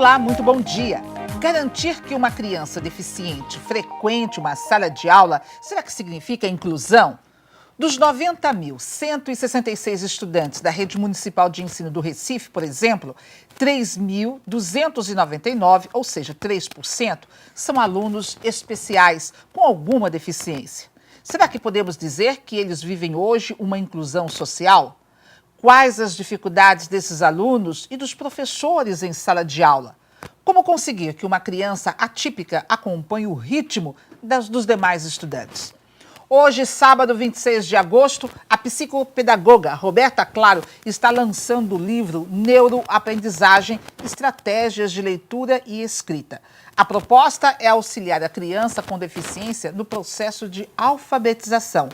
Olá, muito bom dia. Garantir que uma criança deficiente frequente uma sala de aula, será que significa inclusão? Dos 90.166 estudantes da Rede Municipal de Ensino do Recife, por exemplo, 3.299, ou seja, 3%, são alunos especiais com alguma deficiência. Será que podemos dizer que eles vivem hoje uma inclusão social? Quais as dificuldades desses alunos e dos professores em sala de aula? Como conseguir que uma criança atípica acompanhe o ritmo dos demais estudantes? Hoje, sábado 26 de agosto, a psicopedagoga Roberta Claro está lançando o livro Neuroaprendizagem, Estratégias de Leitura e Escrita. A proposta é auxiliar a criança com deficiência no processo de alfabetização.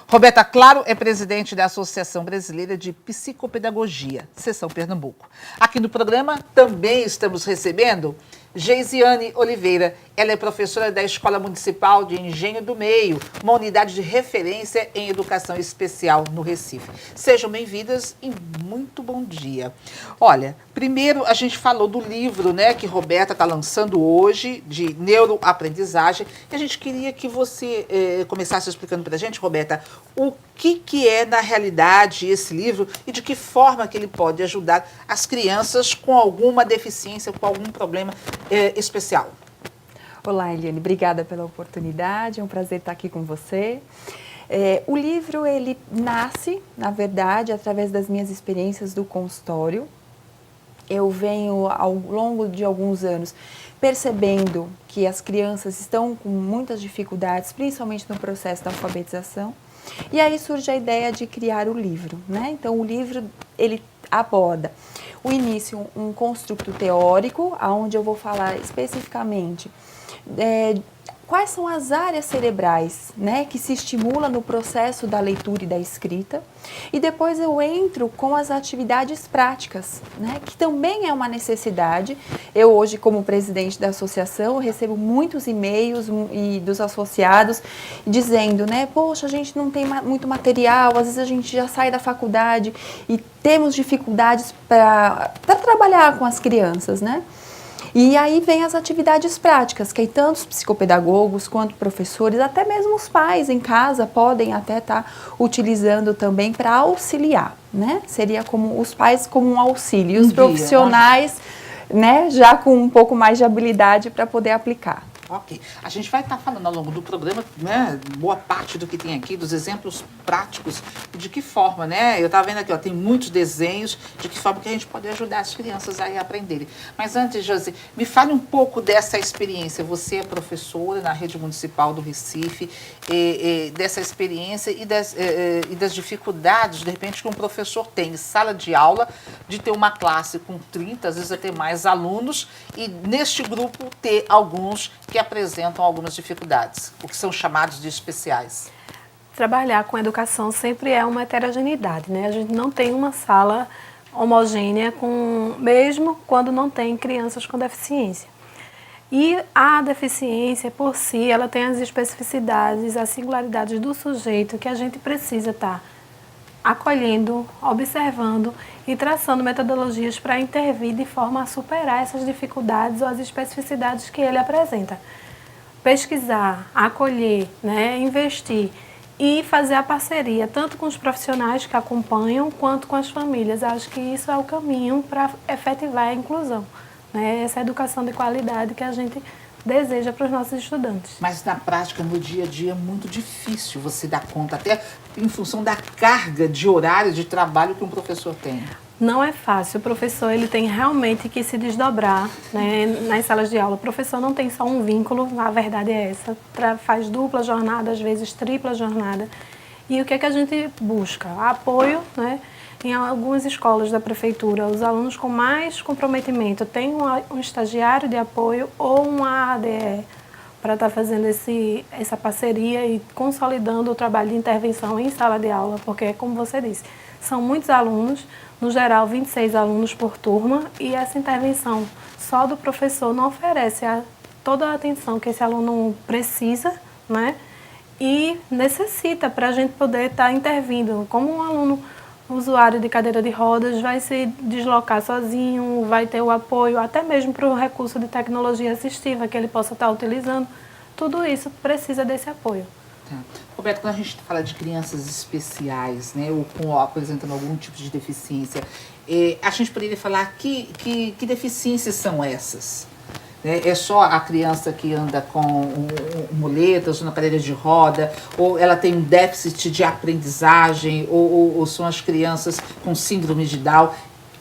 Roberta Claro é presidente da Associação Brasileira de Psicopedagogia, Seção Pernambuco. Aqui no programa também estamos recebendo Geisiane Oliveira. Ela é professora da Escola Municipal de Engenho do Meio, uma unidade de referência em educação especial no Recife. Sejam bem-vindas e muito bom dia. Olha, primeiro a gente falou do livro, né, que Roberta está lançando hoje, de neuroaprendizagem, e a gente queria que você começasse explicando para a gente, Roberta, o que é, na realidade, esse livro e de que forma que ele pode ajudar as crianças com alguma deficiência, com algum problema especial. Olá, Eliane, obrigada pela oportunidade, é um prazer estar aqui com você. O livro, ele nasce, na verdade, através das minhas experiências do consultório. Eu venho, ao longo de alguns anos, percebendo que as crianças estão com muitas dificuldades, principalmente no processo da alfabetização. E aí surge a ideia de criar o livro, né? Então, o livro, ele aborda o início, um construto teórico, onde eu vou falar especificamente quais são as áreas cerebrais, né, que se estimulam no processo da leitura e da escrita. E depois eu entro com as atividades práticas, né, que também é uma necessidade. Eu hoje, como presidente da associação, recebo muitos e-mails dos associados dizendo, né, poxa, a gente não tem muito material, às vezes a gente já sai da faculdade e temos dificuldades para trabalhar com as crianças, né? E aí vem as atividades práticas, que aí tanto os psicopedagogos quanto professores, até mesmo os pais em casa podem até estar utilizando também para auxiliar, né? Seria como os pais como um auxílio, e os profissionais, né, já com um pouco mais de habilidade para poder aplicar. Ok. A gente vai estar falando ao longo do programa, né, boa parte do que tem aqui, dos exemplos práticos, de que forma, né? Eu estava vendo aqui, ó, tem muitos desenhos, de que forma que a gente pode ajudar as crianças a aprenderem. Mas antes, Josi, me fale um pouco dessa experiência. Você é professora na Rede Municipal do Recife, dessa experiência e das dificuldades, de repente, que um professor tem em sala de aula, de ter uma classe com 30, às vezes até mais alunos, e neste grupo ter alguns que apresentam algumas dificuldades, o que são chamados de especiais. Trabalhar com educação sempre é uma heterogeneidade, né? A gente não tem uma sala homogênea, mesmo quando não tem crianças com deficiência. E a deficiência, por si, ela tem as especificidades, as singularidades do sujeito que a gente precisa estar acolhendo, observando e traçando metodologias para intervir de forma a superar essas dificuldades ou as especificidades que ele apresenta. Pesquisar, acolher, né, investir e fazer a parceria tanto com os profissionais que acompanham quanto com as famílias. Acho que isso é o caminho para efetivar a inclusão, né, essa educação de qualidade que a gente deseja para os nossos estudantes. Mas na prática, no dia a dia, é muito difícil você dar conta, até em função da carga de horário de trabalho que um professor tem. Não é fácil. O professor ele tem realmente que se desdobrar, né, nas salas de aula. O professor não tem só um vínculo, a verdade é essa. Faz dupla jornada, às vezes tripla jornada. E o que é que a gente busca? Apoio, né? Em algumas escolas da prefeitura, os alunos com mais comprometimento têm um estagiário de apoio ou um ADE para estar fazendo essa parceria e consolidando o trabalho de intervenção em sala de aula, porque, como você disse, são muitos alunos, no geral 26 alunos por turma, e essa intervenção só do professor não oferece toda a atenção que esse aluno precisa, né? E necessita para a gente poder estar intervindo. Como um aluno usuário de cadeira de rodas vai se deslocar sozinho, vai ter o apoio, até mesmo para o recurso de tecnologia assistiva que ele possa estar utilizando. Tudo isso precisa desse apoio. Tá. Roberto, quando a gente fala de crianças especiais, né, ou com apresentando algum tipo de deficiência, a gente poderia falar que deficiências são essas? É só a criança que anda com muletas, ou na cadeira de roda, ou ela tem um déficit de aprendizagem, ou são as crianças com síndrome de Down?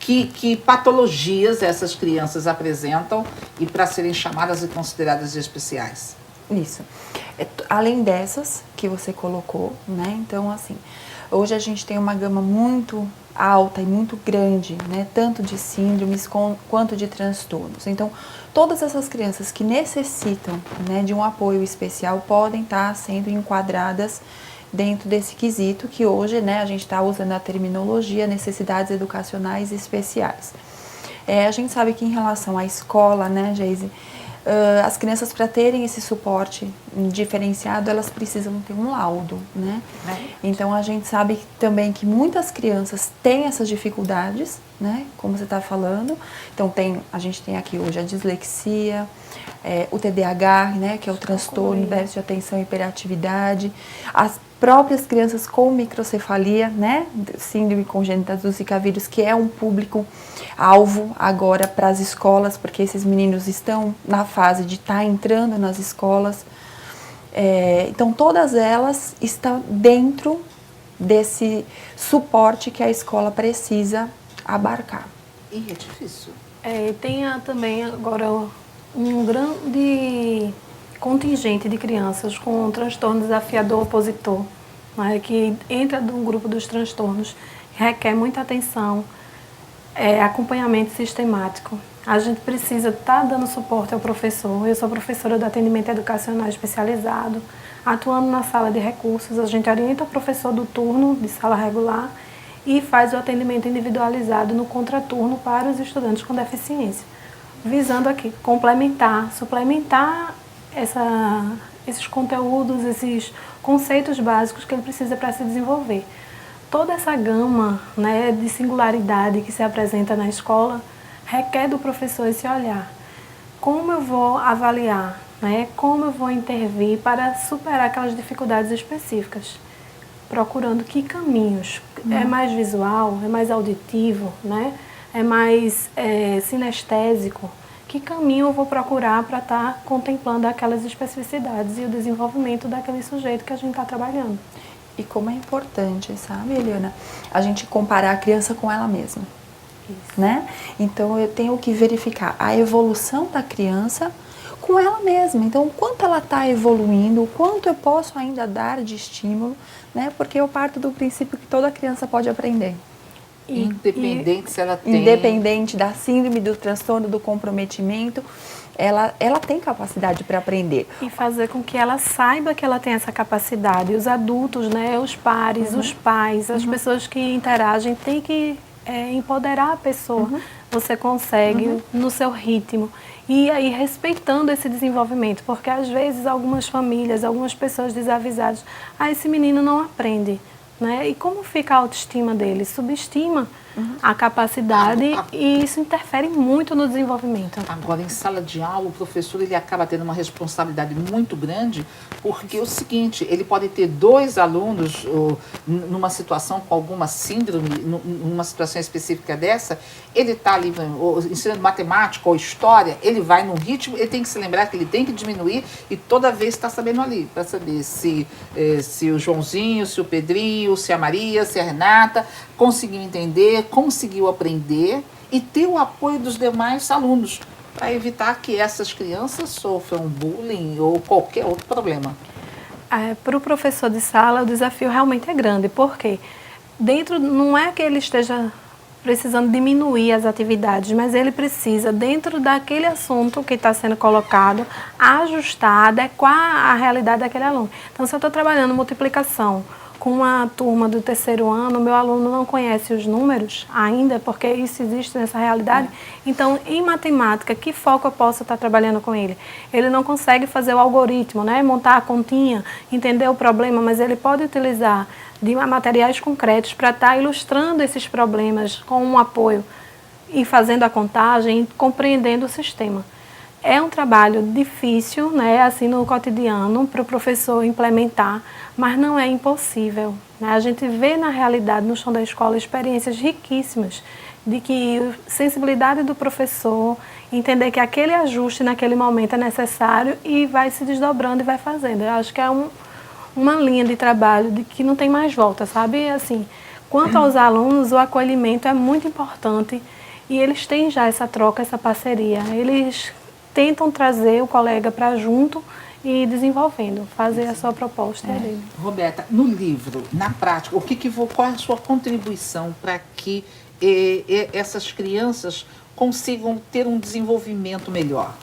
Que patologias essas crianças apresentam e para serem chamadas e consideradas de especiais? Isso. Além dessas que você colocou, né? Então, assim, hoje a gente tem uma gama muito alta e muito grande, né? Tanto de síndromes quanto de transtornos. Então, todas essas crianças que necessitam, né, de um apoio especial podem estar sendo enquadradas dentro desse quesito que hoje, né, a gente está usando a terminologia necessidades educacionais especiais. A gente sabe que em relação à escola, né, Geise, as crianças, para terem esse suporte diferenciado, elas precisam ter um laudo, né? Então, a gente sabe também que muitas crianças têm essas dificuldades, né? Como você está falando. Então, a gente tem aqui hoje a dislexia, o TDAH, né? Que é o transtorno, déficit de atenção e hiperatividade. As próprias crianças com microcefalia, né? Síndrome congênita do Zika vírus, que é um público-alvo agora para as escolas, porque esses meninos estão na fase de estar entrando nas escolas. Então, todas elas estão dentro desse suporte que a escola precisa abarcar. E é difícil. Tem também agora um grande contingente de crianças com transtorno desafiador opositor, né, que entra no grupo dos transtornos, requer muita atenção, acompanhamento sistemático. A gente precisa estar dando suporte ao professor. Eu sou professora do atendimento educacional especializado, atuando na sala de recursos. A gente orienta o professor do turno de sala regular e faz o atendimento individualizado no contraturno para os estudantes com deficiência, visando aqui complementar, suplementar esses conteúdos, esses conceitos básicos que ele precisa para se desenvolver. Toda essa gama, né, de singularidade que se apresenta na escola requer do professor esse olhar. Como eu vou avaliar, né, como eu vou intervir para superar aquelas dificuldades específicas? Procurando que caminhos. É mais visual, é mais auditivo, né? É mais sinestésico. Que caminho eu vou procurar para estar contemplando aquelas especificidades e o desenvolvimento daquele sujeito que a gente está trabalhando. E como é importante, sabe, Eliana, a gente comparar a criança com ela mesma. Isso. Né? Então, eu tenho que verificar a evolução da criança com ela mesma. Então, o quanto ela está evoluindo, o quanto eu posso ainda dar de estímulo, né? Porque eu parto do princípio que toda criança pode aprender. Independente se ela tem... Independente da síndrome, do transtorno, do comprometimento, ela tem capacidade para aprender. E fazer com que ela saiba que ela tem essa capacidade. Os adultos, né, os pares, os pais, as pessoas que interagem, têm que empoderar a pessoa. Você consegue no seu ritmo. E aí respeitando esse desenvolvimento, porque às vezes algumas famílias, algumas pessoas desavisadas, esse menino não aprende. Né? E como fica a autoestima dele? Subestima a capacidade e isso interfere muito no desenvolvimento. Agora, em sala de aula, o professor ele acaba tendo uma responsabilidade muito grande, porque é o seguinte, ele pode ter 2 alunos numa situação com alguma síndrome, numa situação específica dessa, ele está ali ensinando matemática ou história, ele vai num ritmo, ele tem que se lembrar que ele tem que diminuir e toda vez está sabendo ali, para saber se o Joãozinho, se o Pedrinho, se a Maria, se a Renata conseguiu entender, conseguiu aprender e ter o apoio dos demais alunos para evitar que essas crianças sofram bullying ou qualquer outro problema. Para o professor de sala, o desafio realmente é grande, porque não é que ele esteja precisando diminuir as atividades, mas ele precisa, dentro daquele assunto que está sendo colocado, ajustar, adequar a realidade daquele aluno. Então, se eu estou trabalhando multiplicação com uma turma do terceiro ano, meu aluno não conhece os números ainda, porque isso existe nessa realidade. Então, em matemática, que foco eu posso estar trabalhando com ele? Ele não consegue fazer o algoritmo, né? Montar a continha, entender o problema, mas ele pode utilizar de materiais concretos para estar ilustrando esses problemas com um apoio e fazendo a contagem e compreendendo o sistema. É um trabalho difícil, né, assim no cotidiano, para o professor implementar, mas não é impossível, né? A gente vê na realidade, no chão da escola, experiências riquíssimas de que a sensibilidade do professor, entender que aquele ajuste naquele momento é necessário e vai se desdobrando e vai fazendo. Eu acho que é uma linha de trabalho de que não tem mais volta, sabe? Assim, quanto aos alunos, o acolhimento é muito importante e eles têm já essa troca, essa parceria. Eles tentam trazer o colega para junto e desenvolvendo, fazer a sua proposta dele. Roberta, no livro, na prática, qual é a sua contribuição para que essas crianças consigam ter um desenvolvimento melhor?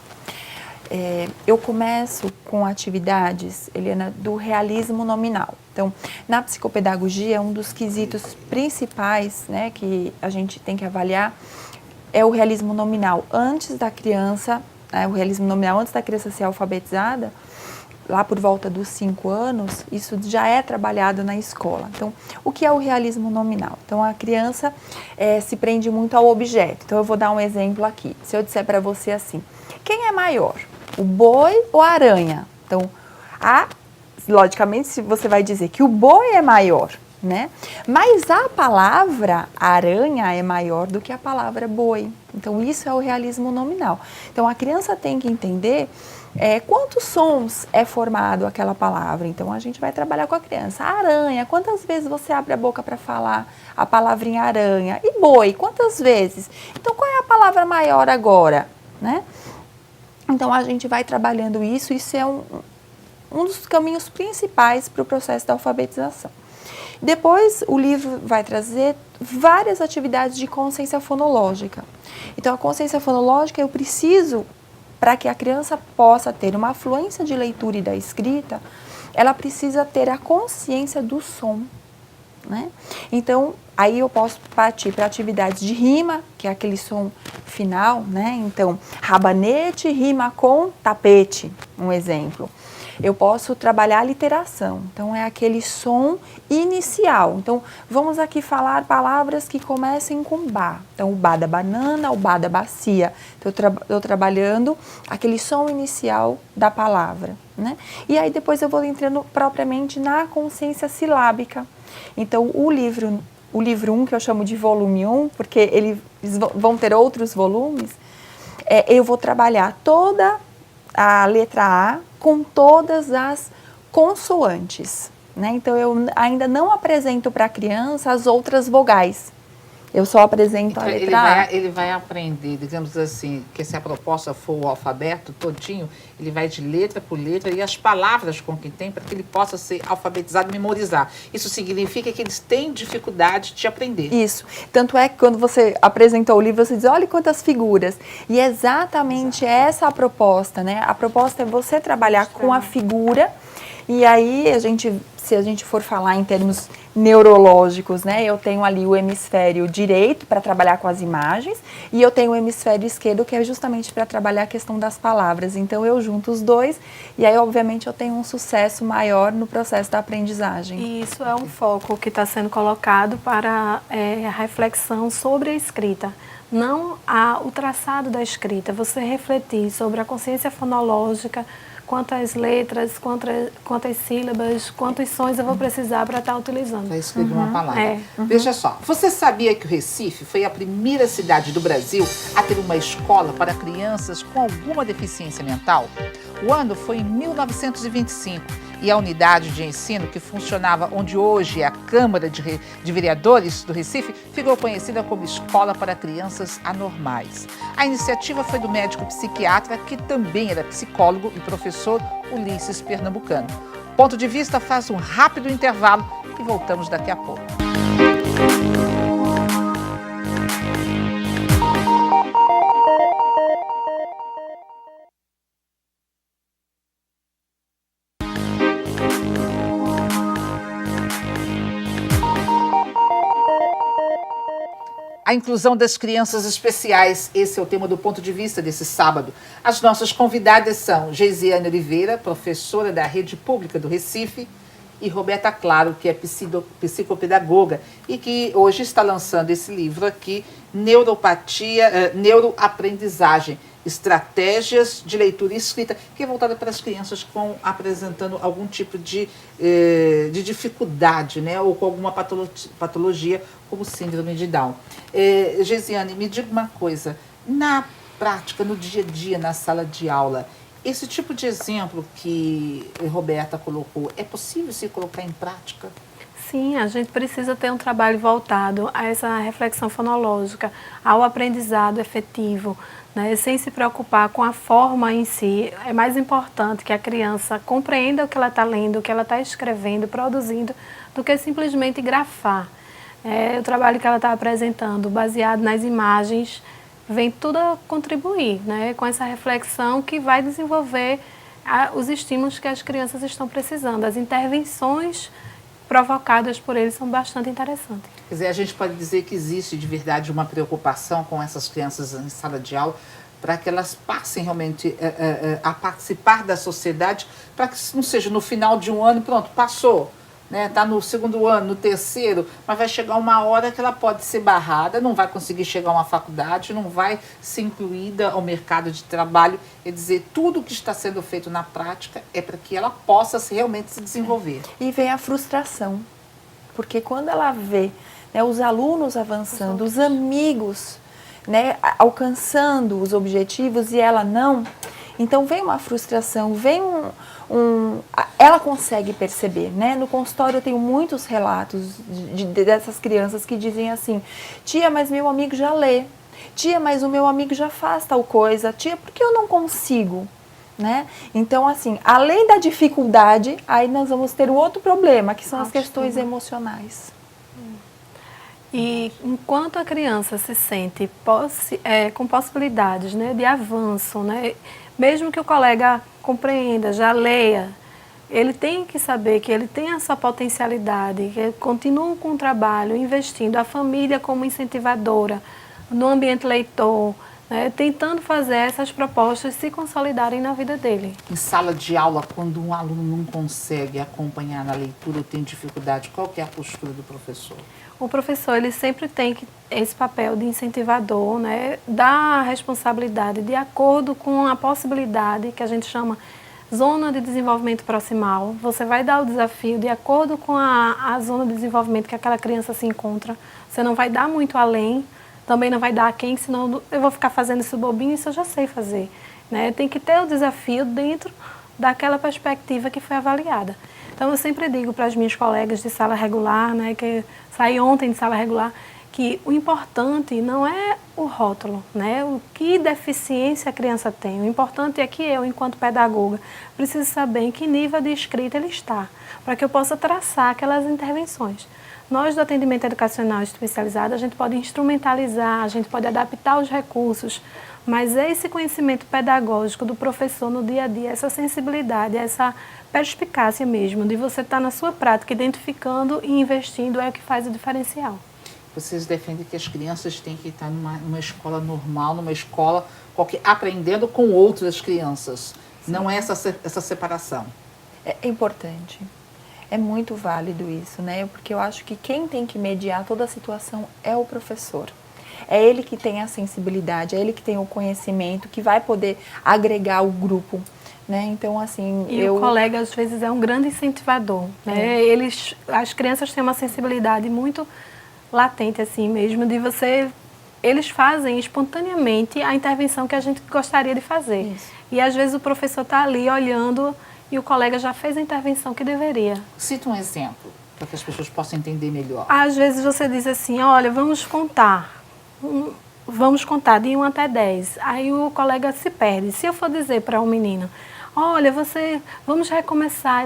Eu começo com atividades, Eliana, do realismo nominal. Então, na psicopedagogia, um dos quesitos principais, né, que a gente tem que avaliar é o realismo nominal antes da criança, o realismo nominal antes da criança ser alfabetizada, lá por volta dos 5 anos, isso já é trabalhado na escola. Então, o que é o realismo nominal? Então, a criança se prende muito ao objeto. Então, eu vou dar um exemplo aqui. Se eu disser para você assim, quem é maior, o boi ou a aranha? Então, logicamente, você vai dizer que o boi é maior, né? Mas a palavra aranha é maior do que a palavra boi. Então, isso é o realismo nominal. Então, a criança tem que entender quantos sons é formado aquela palavra. Então, a gente vai trabalhar com a criança. Aranha, quantas vezes você abre a boca para falar a palavrinha aranha? E boi, quantas vezes? Então, qual é a palavra maior agora, né? Então, a gente vai trabalhando isso. Isso é um dos caminhos principais para o processo da alfabetização. Depois, o livro vai trazer várias atividades de consciência fonológica. Então, a consciência fonológica eu preciso, para que a criança possa ter uma fluência de leitura e da escrita, ela precisa ter a consciência do som, né? Então, aí eu posso partir para atividades de rima, que é aquele som final, né? Então, rabanete rima com tapete, um exemplo. Eu posso trabalhar a literação, então é aquele som inicial. Então, vamos aqui falar palavras que comecem com ba. Então, o ba da banana, o ba da bacia. Então, eu estou trabalhando aquele som inicial da palavra, né? E aí, depois eu vou entrando propriamente na consciência silábica. Então, o livro 1, que eu chamo de volume 1, porque eles vão ter outros volumes, eu vou trabalhar toda a letra A com todas as consoantes, né? Então, eu ainda não apresento para a criança as outras vogais. Eu só apresento a letra A. Ele vai aprender, digamos assim, que se a proposta for o alfabeto todinho, ele vai de letra por letra e as palavras com que tem para que ele possa ser alfabetizado e memorizar. Isso significa que eles têm dificuldade de aprender. Isso. Tanto é que quando você apresentou o livro, você diz, olha quantas figuras. E é exatamente essa a proposta, né? A proposta é você trabalhar com a figura e aí se a gente for falar em termos neurológicos, né? Eu tenho ali o hemisfério direito para trabalhar com as imagens e eu tenho o hemisfério esquerdo que é justamente para trabalhar a questão das palavras. Então eu junto os dois e aí obviamente eu tenho um sucesso maior no processo da aprendizagem. E isso é um foco que está sendo colocado para a reflexão sobre a escrita. Não o traçado da escrita, você refletir sobre a consciência fonológica, quantas letras, quantas sílabas, quantos sons eu vou precisar para estar utilizando. Para escrever uma palavra. Veja só, você sabia que o Recife foi a primeira cidade do Brasil a ter uma escola para crianças com alguma deficiência mental? O ano foi em 1925 e a unidade de ensino que funcionava onde hoje é a Câmara de Vereadores do Recife ficou conhecida como Escola para Crianças Anormais. A iniciativa foi do médico psiquiatra, que também era psicólogo e professor Ulisses Pernambucano. Ponto de Vista faz um rápido intervalo e voltamos daqui a pouco. A inclusão das crianças especiais, esse é o tema do ponto de vista desse sábado. As nossas convidadas são Geisiane Oliveira, professora da Rede Pública do Recife, e Roberta Claro, que é psicopedagoga e que hoje está lançando esse livro aqui, Neuroaprendizagem, Estratégias de Leitura e Escrita, que é voltada para as crianças que estão apresentando algum tipo de dificuldade, né, ou com alguma patologia, como síndrome de Down. Geisiane, me diga uma coisa, na prática, no dia a dia, na sala de aula, esse tipo de exemplo que Roberta colocou, é possível se colocar em prática? Sim, a gente precisa ter um trabalho voltado a essa reflexão fonológica, ao aprendizado efetivo, né, sem se preocupar com a forma em si. É mais importante que a criança compreenda o que ela está lendo, o que ela está escrevendo, produzindo, do que simplesmente grafar. O trabalho que ela está apresentando, baseado nas imagens, vem tudo a contribuir, né, com essa reflexão que vai desenvolver os estímulos que as crianças estão precisando. As intervenções provocadas por eles são bastante interessantes. Quer dizer, a gente pode dizer que existe de verdade uma preocupação com essas crianças em sala de aula para que elas passem realmente a participar da sociedade, para que não seja no final de um ano, pronto, passou. Está no segundo ano, no terceiro, mas vai chegar uma hora que ela pode ser barrada, não vai conseguir chegar a uma faculdade, não vai ser incluída ao mercado de trabalho. Quer dizer, tudo que está sendo feito na prática é para que ela possa realmente se desenvolver. E vem a frustração, porque quando ela vê, né, os alunos avançando, os amigos, né, alcançando os objetivos e ela não, então vem uma frustração, vem ela consegue perceber, né? No consultório eu tenho muitos relatos dessas crianças que dizem assim: tia, mas meu amigo já lê, tia, mas o meu amigo já faz tal coisa, tia, por que eu não consigo? Né? Então, assim, além da dificuldade, aí nós vamos ter o outro problema, que são as questões emocionais. E enquanto a criança se sente com possibilidades, né, de avanço, né, mesmo que o colega compreenda, já leia, ele tem que saber que ele tem essa potencialidade, que ele continua com o trabalho, investindo, a família como incentivadora, no ambiente leitor, né, tentando fazer essas propostas se consolidarem na vida dele. Em sala de aula, quando um aluno não consegue acompanhar na leitura ou tem dificuldade, qual que é a postura do professor? O professor, ele sempre tem esse papel de incentivador, né, dar responsabilidade de acordo com a possibilidade, que a gente chama zona de desenvolvimento proximal. Você vai dar o desafio de acordo com a zona de desenvolvimento que aquela criança se encontra. Você não vai dar muito além, também não vai dar a quem, senão eu vou ficar fazendo esse bobinho, isso eu já sei fazer. Né? Tem que ter o desafio dentro daquela perspectiva que foi avaliada. Então, eu sempre digo para as minhas colegas de sala regular, né, que saí ontem de sala regular, que o importante não é o rótulo, né, o que deficiência a criança tem. O importante é que eu, enquanto pedagoga, preciso saber em que nível de escrita ele está, para que eu possa traçar aquelas intervenções. Nós, do atendimento educacional especializado, a gente pode instrumentalizar, a gente pode adaptar os recursos, mas esse conhecimento pedagógico do professor no dia a dia, essa sensibilidade, essa perspicácia mesmo, de você estar na sua prática, identificando e investindo, é o que faz o diferencial. Vocês defendem que as crianças têm que estar numa escola normal, numa escola aprendendo com outras crianças. Sim. Não é essa separação. É importante. É muito válido isso, né? Porque eu acho que quem tem que mediar toda a situação é o professor. É ele que tem a sensibilidade, é ele que tem o conhecimento, que vai poder agregar o grupo, né? Então, assim, o colega, às vezes, é um grande incentivador, né? As crianças têm uma sensibilidade muito latente, assim mesmo, de você... Eles fazem espontaneamente a intervenção que a gente gostaria de fazer. Isso. E, às vezes, o professor está ali olhando e o colega já fez a intervenção que deveria. Cita um exemplo, para que as pessoas possam entender melhor. Às vezes, você diz assim, olha, vamos contar de 1 até 10. Aí o colega se perde. Se eu for dizer para um menino, olha, vamos recomeçar,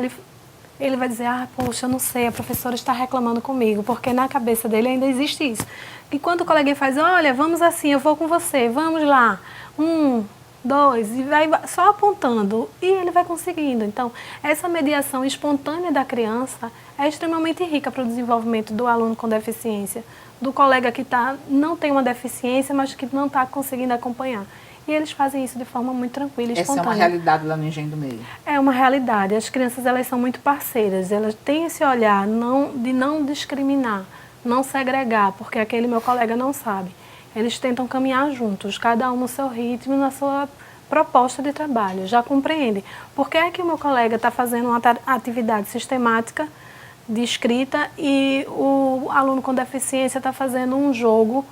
ele vai dizer, poxa, eu não sei, a professora está reclamando comigo, porque na cabeça dele ainda existe isso. E quando o coleguinha faz, olha, vamos assim, eu vou com você, vamos lá, 1, 2, e vai só apontando, e ele vai conseguindo. Então, essa mediação espontânea da criança é extremamente rica para o desenvolvimento do aluno com deficiência, do colega que não tem uma deficiência, mas que não está conseguindo acompanhar. E eles fazem isso de forma muito tranquila e espontânea. Essa é uma realidade lá no Engenho do Meio. É uma realidade. As crianças, elas são muito parceiras. Elas têm esse olhar de não discriminar, não segregar, porque aquele meu colega não sabe. Eles tentam caminhar juntos, cada um no seu ritmo, na sua proposta de trabalho. Já compreendem. Por que é que o meu colega está fazendo uma atividade sistemática de escrita e o aluno com deficiência está fazendo um jogo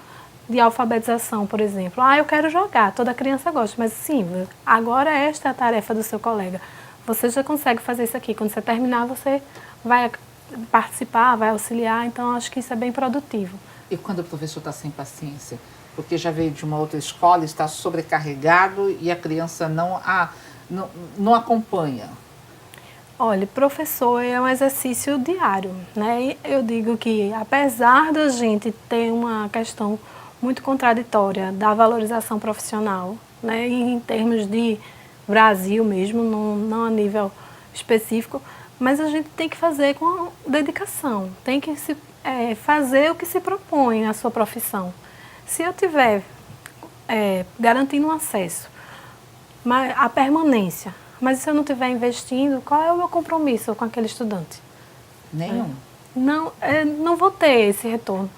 de alfabetização, por exemplo? Eu quero jogar, toda criança gosta, mas sim, agora esta é a tarefa do seu colega. Você já consegue fazer isso aqui, quando você terminar você vai participar, vai auxiliar, então acho que isso é bem produtivo. E quando o professor está sem paciência? Porque já veio de uma outra escola, está sobrecarregado e a criança não acompanha. Olha, professor é um exercício diário, né? E eu digo que, apesar da gente ter uma questão muito contraditória da valorização profissional, né, em termos de Brasil mesmo, não a nível específico, mas a gente tem que fazer com dedicação, tem que fazer o que se propõe na sua profissão. Se eu estiver garantindo um acesso, a permanência, mas se eu não estiver investindo, qual é o meu compromisso com aquele estudante? Nenhum. Não vou ter esse retorno.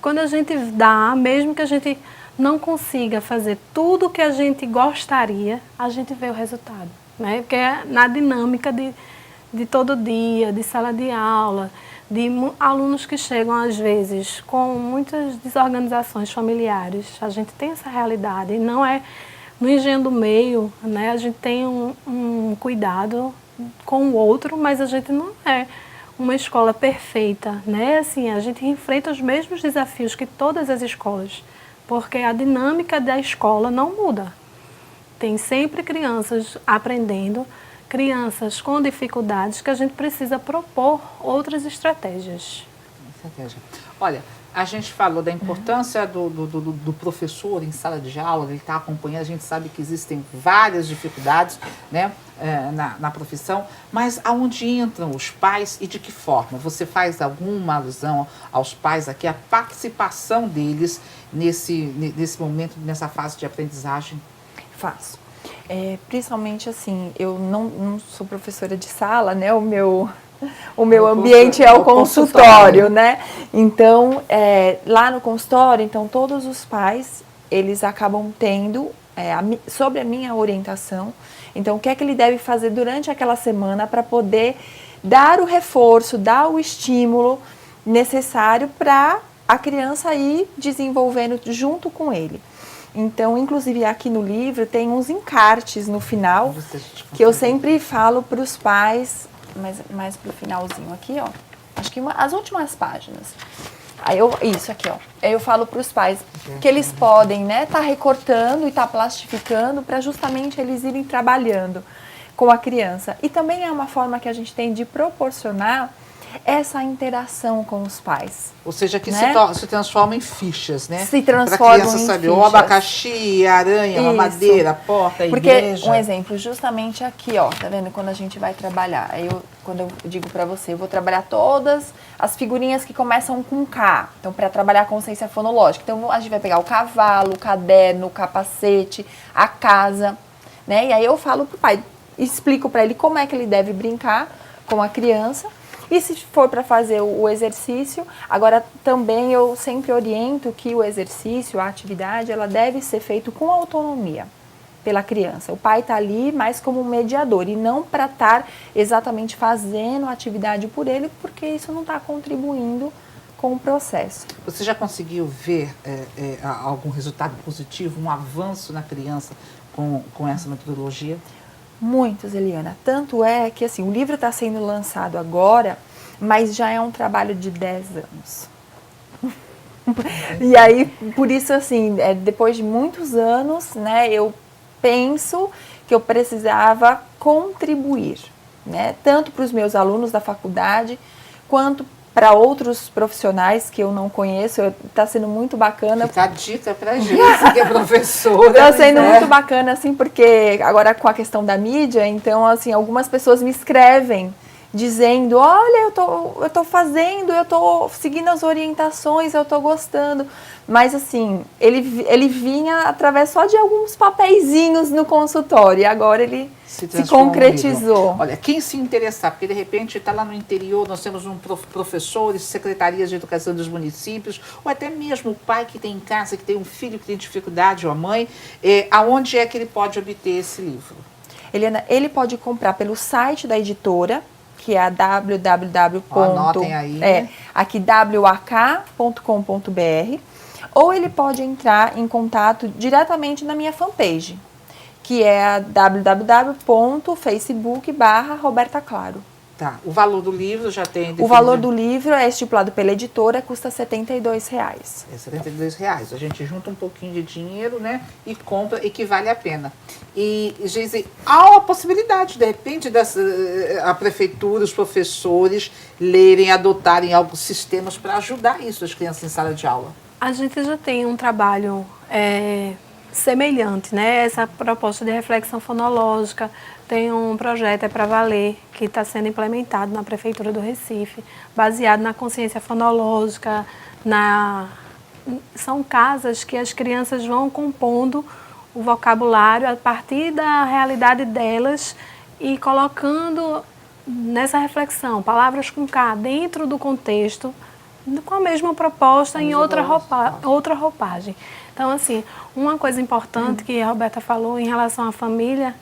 Quando a gente dá, mesmo que a gente não consiga fazer tudo o que a gente gostaria, a gente vê o resultado, né? Porque é na dinâmica de todo dia, de sala de aula, de alunos que chegam, às vezes, com muitas desorganizações familiares. A gente tem essa realidade. E não é no Engenho do Meio, né? A gente tem um cuidado com o outro, mas a gente não é uma escola perfeita, né? Assim, a gente enfrenta os mesmos desafios que todas as escolas, porque a dinâmica da escola não muda. Tem sempre crianças aprendendo, crianças com dificuldades que a gente precisa propor outras estratégias. Olha, a gente falou da importância do professor em sala de aula, ele está acompanhando, a gente sabe que existem várias dificuldades, né, na profissão, mas aonde entram os pais e de que forma? Você faz alguma alusão aos pais aqui, a participação deles nesse momento, nessa fase de aprendizagem? Faço. Principalmente assim, eu não sou professora de sala, né? O meu ambiente é o consultório, né? Então, lá no consultório, então, todos os pais, eles acabam tendo, sobre a minha orientação, então, o que é que ele deve fazer durante aquela semana para poder dar o reforço, dar o estímulo necessário para a criança ir desenvolvendo junto com ele. Então, inclusive aqui no livro tem uns encartes no final, que eu sempre falo para os pais, mais pro finalzinho aqui, ó. Acho que as últimas páginas. Isso aqui, ó. Aí eu falo para os pais que eles podem, né, tá recortando e tá plastificando para justamente eles irem trabalhando com a criança. E também é uma forma que a gente tem de proporcionar essa interação com os pais. Ou seja, que né? se transforma em fichas, né? Se transforma pra criança em saber, fichas. o abacaxi, a aranha, a madeira, a porta, a igreja. Porque, um exemplo, justamente aqui, ó, tá vendo? Quando a gente vai trabalhar, quando eu digo pra você, eu vou trabalhar todas as figurinhas que começam com K. Então, para trabalhar a consciência fonológica. Então, a gente vai pegar o cavalo, o caderno, o capacete, a casa, né? E aí eu falo pro pai, explico pra ele como é que ele deve brincar com a criança. E se for para fazer o exercício, agora também eu sempre oriento que o exercício, a atividade, ela deve ser feita com autonomia pela criança. O pai está ali mais como um mediador e não para estar exatamente fazendo a atividade por ele, porque isso não está contribuindo com o processo. Você já conseguiu ver algum resultado positivo, um avanço na criança com essa metodologia? Muitos, Eliana. Tanto é que assim, o livro está sendo lançado agora, mas já é um trabalho de 10 anos. E aí, por isso, assim, depois de muitos anos, né, eu penso que eu precisava contribuir, né, tanto para os meus alunos da faculdade, quanto para outros profissionais que eu não conheço. Está sendo muito bacana. Fica a dica para gente, que é professora. Está sendo muito bacana, assim, porque agora com a questão da mídia, então, assim, algumas pessoas me escrevem dizendo, olha, eu tô fazendo, eu tô seguindo as orientações, eu tô gostando. Mas assim, ele vinha através só de alguns papeizinhos no consultório, e agora ele se concretizou. Olha, quem se interessar, porque de repente está lá no interior, nós temos professores, secretarias de educação dos municípios, ou até mesmo o pai que tem em casa, que tem um filho que tem dificuldade, ou a mãe, aonde é que ele pode obter esse livro? Eliana, ele pode comprar pelo site da editora, que é a www. Anotem aí. Aqui wak.com.br, ou ele pode entrar em contato diretamente na minha fanpage, que é a www.facebook.com/Roberta Claro. Tá. O valor do livro já tem... O valor do livro é estipulado pela editora, custa R$ 72. É R$ 72. A gente junta um pouquinho de dinheiro, né? E compra, e que vale a pena. E, Geise, há a possibilidade, de repente, a prefeitura, os professores lerem, adotarem alguns sistemas para ajudar isso, as crianças em sala de aula? A gente já tem um trabalho semelhante, né? Essa proposta de reflexão fonológica. Tem um projeto, para valer, que está sendo implementado na Prefeitura do Recife, baseado na consciência fonológica. São casas que as crianças vão compondo o vocabulário a partir da realidade delas e colocando nessa reflexão palavras com K dentro do contexto, com a mesma proposta em outra roupagem. Então, assim, uma coisa importante que a Roberta falou em relação à família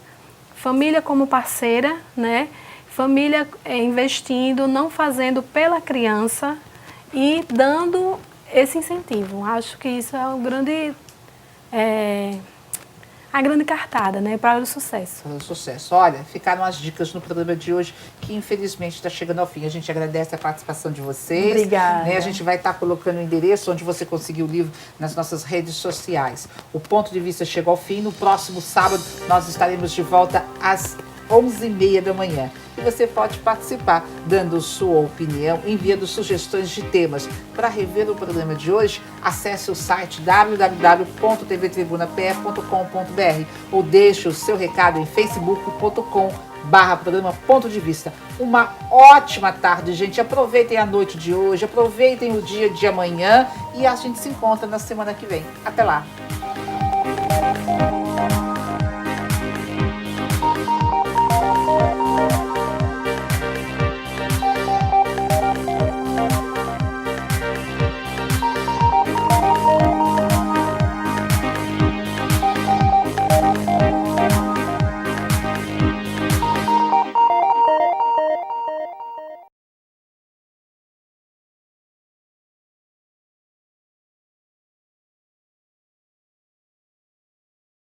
como parceira, né? Família investindo, não fazendo pela criança e dando esse incentivo. Acho que isso é a grande cartada, né, para o sucesso. Para o sucesso. Olha, ficaram as dicas no programa de hoje, que infelizmente está chegando ao fim. A gente agradece a participação de vocês. Obrigada. Né? A gente vai estar colocando o endereço onde você conseguiu o livro nas nossas redes sociais. O Ponto de Vista chegou ao fim. No próximo sábado, nós estaremos de volta às 11h30 da manhã. E você pode participar, dando sua opinião, enviando sugestões de temas. Para rever o programa de hoje, acesse o site www.tvtribunapr.com.br ou deixe o seu recado em facebook.com/programa Ponto de Vista. Uma ótima tarde, gente. Aproveitem a noite de hoje, aproveitem o dia de amanhã e a gente se encontra na semana que vem. Até lá!